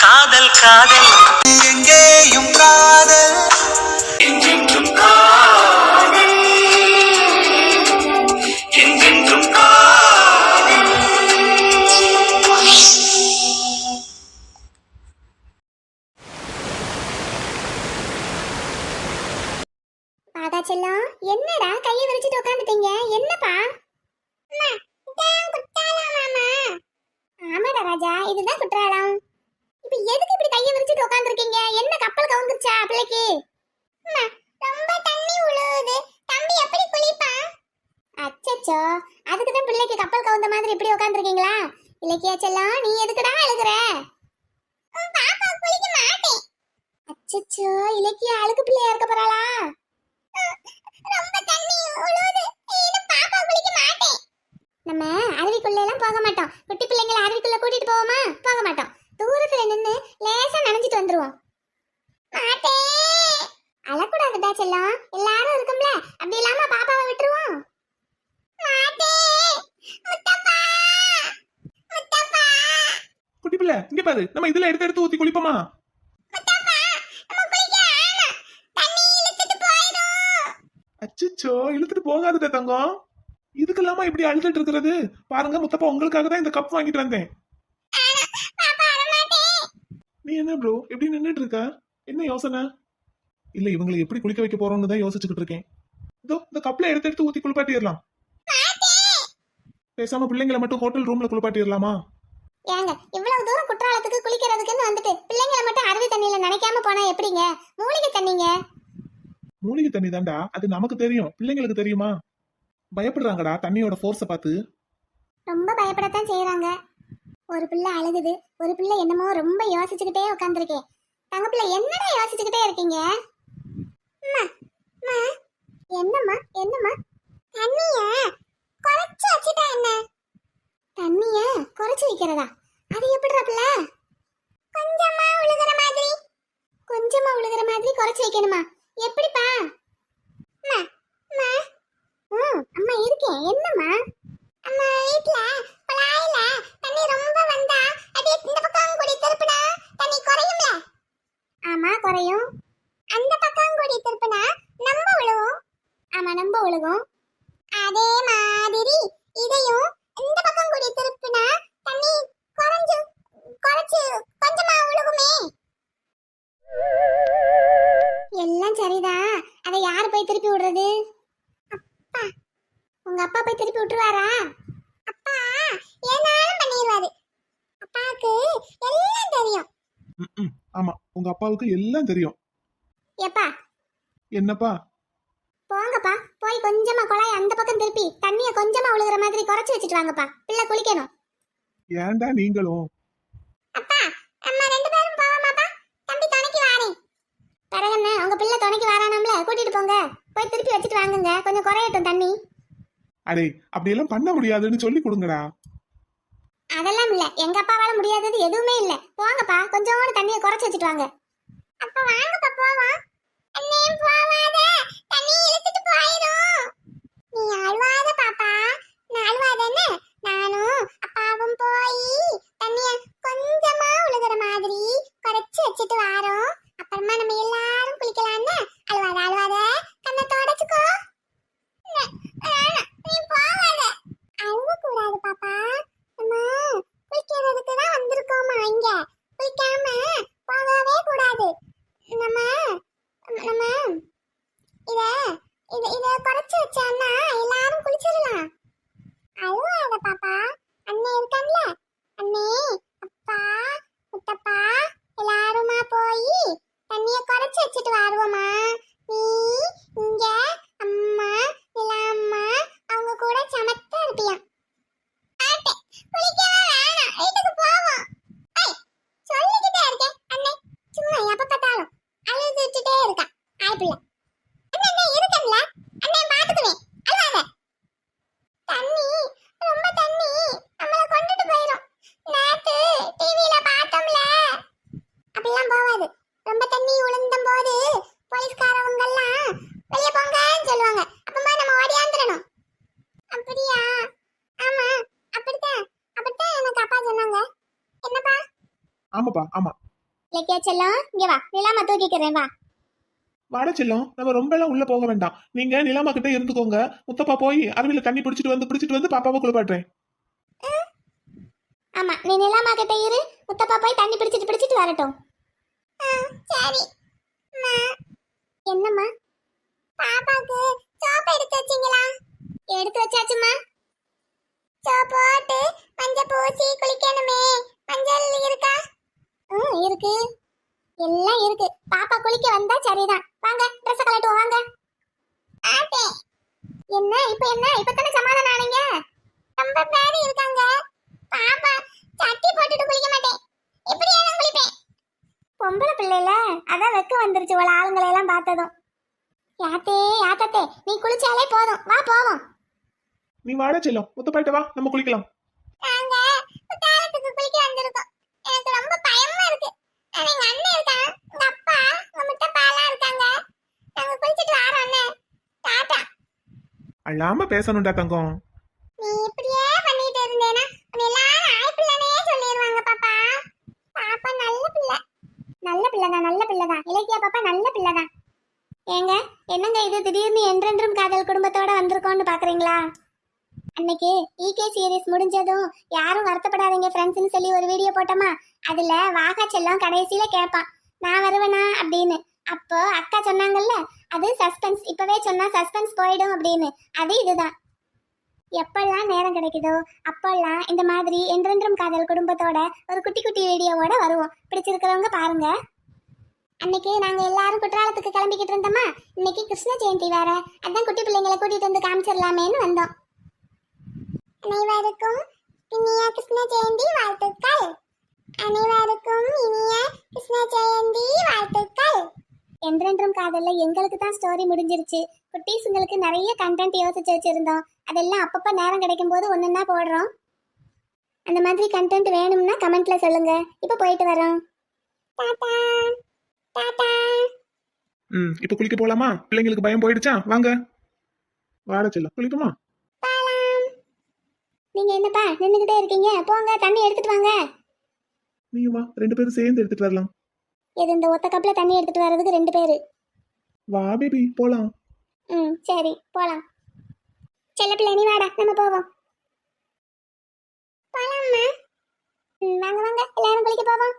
காதல் காதல் எங்கேயும் காதல் என்றென்றும் காதல் என்றென்றும் காதல். பாதா செல்லம், என்னடா கையை விரிச்சிட்டு உட்காந்துட்டீங்க? என்னப்பா? ஆமாடா ராஜா, இதுதான் குற்றாலம். இப்ப எதுக்கு இப்படி கையை விரிச்சிட்டு உட்காந்துருக்கீங்க? என்ன கப்பல் கவுந்துருச்சா பிள்ளைக்கு? ரொம்ப தண்ணி உழுவுது, தம்பி எப்படி குளிப்பா? அச்சச்சோ, அதுக்கு தான் பிள்ளைக்கு கப்பல் கவுந்த மாதிரி இப்படி உட்காந்துருக்கீங்களா? இலக்கியா செல்லம், நீ எதுக்குடா அழுகுற? பாப்பா குளிக்க மாட்டேன். அச்சச்சோ, இலக்கியா அழுக்கு பிள்ளையா இருக்க போறாளா? ரொம்ப தண்ணி உழுவுது, பாப்பா குளிக்க மாட்டேன். நம்ம அருவிக்குள்ள எல்லாம் போக மாட்டோம். குட்டி பிள்ளைங்களை அருவிக்குள்ள கூட்டிட்டு போவோமா? போக மாட்டோம். தூரத்துல நின்னு லேசா நனைஞ்சிட்டு வந்துருவோம். அழக்கூடாதுடா செல்லம், எல்லாரும் இருக்கும்ல, அப்படி இல்லாம பாப்பாவை விட்டுருவோம். குட்டி பிள்ளை இங்க பாரு, நம்ம இதுல எடுத்து எடுத்து ஊத்தி குளிப்போமா? அச்சோ, இழுத்துட்டு போகாதுடா தங்கம். இதுக்கெல்லாமா இப்படி அழுதுட்டு இருக்கிறது? பாருங்க முத்தப்பா, உங்களுக்காக தான் இந்த கப் வாங்கிட்டு வந்தேன். நீ என்ன ப்ரோ எப்படி நின்னுட்டு இருக்க? என்ன யோசனை? இல்ல இவங்களை எப்படி குளிக்க வைக்க போறோம்னு தான் யோசிச்சுக்கிட்டு இருக்கேன். இதோ இந்த கப்ல எடுத்து எடுத்து ஊத்தி குளிப்பாட்டிடலாம். பேசாம பிள்ளைங்களை மட்டும் ஹோட்டல் ரூம்ல குளிப்பாட்டிடலாமா? ஏங்க, இவ்வளவு தூரம் குற்றாலத்துக்கு குளிக்கிறதுக்குன்னு வந்துட்டு பிள்ளைங்களை மட்டும் அருவி தண்ணியில நினைக்காம போனா எப்படிங்க? மூலிகை தண்ணிங்க. மூலிகை தண்ணி தான்டா, அது நமக்கு தெரியும், பிள்ளைங்களுக்கு தெரியுமா? பயப்படுறாங்கடா தண்ணியோட ஃபோர்ஸை பார்த்து. ரொம்ப பயப்படத்தான் செய்யறாங்க. ஒரு பிள்ளை அழுகுது, ஒரு பிள்ளை என்னமோ ரொம்ப யோசிச்சுக்கிட்டே உட்காந்துருக்கேன். தங்க பிள்ளை என்னடா யோசிச்சுக்கிட்டே இருக்கீங்க? என்னம்மா என்னம்மா? தண்ணிய குறைச்சு வச்சுட்டா என்ன? தண்ணிய குறைச்சு வைக்கிறதா? அது எப்படிடா பிள்ளை? கொஞ்சமா உழுகுற மாதிரி. கொஞ்சமா உழுகுற மாதிரி குறைச்சு வைக்கணுமா? எப்படிப்பா? அம்மா இருக்கேன். என்னம்மா? அம்மா வீட்ல குழாயில தண்ணி ரொம்ப வந்தா அது இந்த பக்கம் கூடி திருப்பினா தண்ணி குறையும்ல? ஆமா குறையும். அந்த பக்கம் கூடி திருப்பினா நம்ம விழுவோம். ஆமா நம்ம விழுவோம். அதே மாதிரி இதையும் இந்த பக்கம் கூடி திருப்பினா தண்ணி குறைஞ்சு கொஞ்சமா விழுகுமே. எல்லாம் சரிதான். அதை யார் போய் திருப்பி விடுறது? அப்பா. உங்க அப்பா போய் திருப்பி விட்டுருவாரா? அப்பா ஏனாலும் பண்ணிடுவாரு. அப்பாவுக்கு எல்லாம் தெரியும். ஆமா, உங்க அப்பாவுக்கு எல்லாம் தெரியும். எப்பா? என்னப்பா? போங்கப்பா, போய் கொஞ்சமா குழாய் அந்த பக்கம் திருப்பி தண்ணிய கொஞ்சமா விழுகிற மாதிரி குறைச்சு வச்சுட்டு வாங்கப்பா, பிள்ளை குளிக்கணும். ஏன்டா நீங்களும்? அப்பா அம்மா ரெண்டு பேரும் போவோமாப்பா? தம்பி துணைக்கு வாரேன். பரகண்ணே, உங்க பிள்ளை துணைக்கு வாரானாம்ல, கூட்டிட்டு போங்க. போய் திருப்பி வச்சுட்டு வாங்குங்க, கொஞ்சம் குறையட்டும் தண்ணி. அடே அப்படியெல்லாம் பண்ண முடியாதுன்னு சொல்லி கொடுங்கடா. அதெல்லாம் இல்ல, எங்க அப்பாவால முடியாதது எதுவுமே இல்ல. போங்கப்பா, கொஞ்சோண்டு தண்ணியை குறைச்சு வச்சுட்டு வாங்க. அப்ப வாங்கப்பா போவோம். அண்ணே போவாத, தண்ணி இழுத்துட்டு போயிடும். நீ அழுவாத பாப்பா, நான் அழுவாதேன்னு நானும் அப்பாவும் போய் தண்ணிய கொஞ்சமா உழுகுற மாதிரி குறைச்சு வச்சுட்டு வாரோம். அப்புறமா நம்ம எல்லாரும் குளிக்கலாம்னு. அழுவாத அழுவாத, கண்ணை தொடச்சுக்கோ. நீ போவாத. அழுவ கூடாது பாப்பா, நம்ம குளிக்கிறதுக்கு தான் வந்திருக்கோமா, இங்க குளிக்காம போகவே கூடாது. நம்ம நம்ம இத இத இத குறைச்சு வச்சான்னா எல்லாரும் குளிச்சிடலாம். அழுவாத பாப்பா, அண்ணே இருக்கான்ல, அண்ணே அப்பா முத்தப்பா எல்லாருமா போய் தண்ணிய குறைச்சு வச்சுட்டு வருவோமா. நீ இங்க அம்மா நிலாம்மா அவங்க கூட சமத்தா இருப்பியாம். குளிக்கவே வேணாம், வீட்டுக்கு போவோம். சொல்லிக்கிட்டே இருக்கேன் அண்ணே, சும்மா எப்ப பார்த்தாலும் அழுதுட்டே இருக்கா ஆய்பிள்ள. அண்ணே இருக்கல, அண்ணே பாத்துக்குவேன், அழுவாத. தண்ணி ரொம்ப தண்ணி நம்மள கொண்டுட்டு போயிடும். நேத்து டிவில பார்த்தோம்ல, அப்படிலாம் போவாது. ரொம்ப தண்ணி உளுந்தும் போது போலீஸ்காரவங்க எல்லாம் வெளியே போங்கன்னு சொல்லுவாங்க. அப்பமா நம்ம ஓடியாந்துடணும். அப்படியா? ஆமா அப்படித்தான் எனக்கு அப்பா சொன்னாங்க. என்னப்பா? ஆமாப்பா ஆமா, இலக்கியா செல்லம் இங்க வா, நிலாமா தூக்கிக்கிறேன் வா. வாட செல்லம், நம்ம ரொம்ப எல்லாம் உள்ள போக வேண்டாம். நீங்க நிலாமா கிட்ட இருந்துக்கோங்க. முத்தப்பா போய் அருவியில தண்ணி பிடிச்சிட்டு வந்து பாப்பாவை குளிப்பாட்டுறேன். ஆமா, நீ நிலாமா கிட்ட இரு, முத்தப்பா போய் தண்ணி பிடிச்சிட்டு வரட்டும். சரி. என்னம்மா? பாப்பாக்கு சோப்பு எடுத்து வச்சீங்களா? எடுத்து வச்சாச்சுமா. சோப்பு போட்டு மஞ்சள் பூசி குளிக்கணுமே, மஞ்சள் இருக்கா? இருக்கு, எல்லாம் இருக்கு. பாப்பா குளிக்க வந்தா சரிதான். வாங்க ட்ரெஸ் கலட்டுவோம் வாங்க. ஆத்தே என்ன இப்பதானே சமாதானம் ஆனீங்க? ரொம்ப பேர் இருக்காங்க. பாப்பா சட்டி போட்டுட்டு குளிக்க மாட்டேன், எப்படியா நான் குளிப்பேன்? பொம்பளை பிள்ளைல அதான் வெக்க வந்துருச்சு இவள ஆளுங்களை எல்லாம் பார்த்ததும். யாத்தே நீ குளிச்சாலே போதும், வா போவோம். நீ வாட செல்லம், முத்தப்பாயிட்ட வா, நம்ம குளிக்கலாம். நாங்க குத்தாலத்துக்கு குளிக்க வந்திருக்கோம். எனக்கு ரொம்ப பயமா இருக்கு. எங்க அண்ணன் இருக்கான், எங்க அப்பா, எங்க முத்தப்பாலாம் இருக்காங்க. நாங்க குளிச்சிட்டு வரோம் அண்ணே. டாடா. அழாம பேசணும்டா தங்கம். நீ இப்படியே பண்ணிட்டு இருந்தேனா உன்னை எல்லாரும் ஆய்பிள்ளனே சொல்லிடுவாங்க பாப்பா. பாப்பா நல்ல பிள்ளைதான். இலக்கியா பாப்பா நல்ல பிள்ளைதான். ஏங்க என்னங்க இது திடீர்னு என்றென்றும் காதல் குடும்பத்தோட வந்திருக்கோம்னு பாக்குறீங்களா? அன்னைக்கு ஈகே சீரிஸ் முடிஞ்சதும் யாரும் வருத்தப்படாதீங்க ஃப்ரெண்ட்ஸ்னு சொல்லி ஒரு வீடியோ போட்டோமா, அதுல வாகா செல்லம் கடைசியில கேட்பான் நான் வருவேனா அப்படின்னு. அப்போ அக்கா சொன்னாங்கல்ல, அது சஸ்பென்ஸ், இப்பவே சொன்னா சஸ்பென்ஸ் போயிடும் அப்படின்னு. அது இதுதான். எப்பெல்லாம் நேரம் கிடைக்குதோ அப்பெல்லாம் இந்த மாதிரி என்றென்றும் காதல் குடும்பத்தோட ஒரு குட்டி குட்டி வீடியோவோட வருவோம். பிடிச்சிருக்கிறவங்க பாருங்க. அன்னைக்கு நாங்க எல்லாரும் குற்றாலத்துக்கு கிளம்பிக்கிட்டு இருந்தோமா, இன்னைக்கு கிருஷ்ண ஜெயந்தி வேற, அதான் குட்டி பிள்ளைங்களை கூட்டிட்டு வந்து காமிச்சிடலாமேன்னு வந்தோம். அனைவருக்கும் இனிய கிருஷ்ண ஜெயந்தி வாழ்த்துக்கள். அனைவருக்கும் இனிய கிருஷ்ண ஜெயந்தி வாழ்த்துக்கள். என்றென்றும் காதல்ல எங்களுக்கு தான் ஸ்டோரி முடிஞ்சிருச்சு. குட்டீஸுங்களுக்கு நிறைய கண்டென்ட் யோசிச்சு வச்சிருந்தோம். அதெல்லாம் அப்பப்போ நேரம் கிடைக்கும் போது ஒன்னொன்னா போடுறோம். அந்த மாதிரி கண்டென்ட் வேணும்னா கமெண்ட்ல சொல்லுங்க. இப்போ போயிட்டு வரோம். டாடா டாடா. இப்போ குளிக்க போலாமா? பிள்ளைங்களுக்கு பயம் போயிடுச்சா? வாங்க வாட செல்லம், குளிக்குமா? நீங்க என்னப்பா நின்னுகிட்டே இருக்கீங்க? போங்க தண்ணி எடுத்துட்டு வாங்க. நீ வா, 2 பேரும் சேர்ந்து எடுத்துட்டு வரலாம். இது இந்த ஒத்த கப்ல தண்ணி எடுத்துட்டு வர்றதுக்கு 2 பேரு. வா பேபி போலாம். சரி போலாம். செல்ல பிள்ளை நீ வாடா, நம்ம போவோம். போலாம்மா. வாங்க எல்லாரும் குளிக்க போவோம்.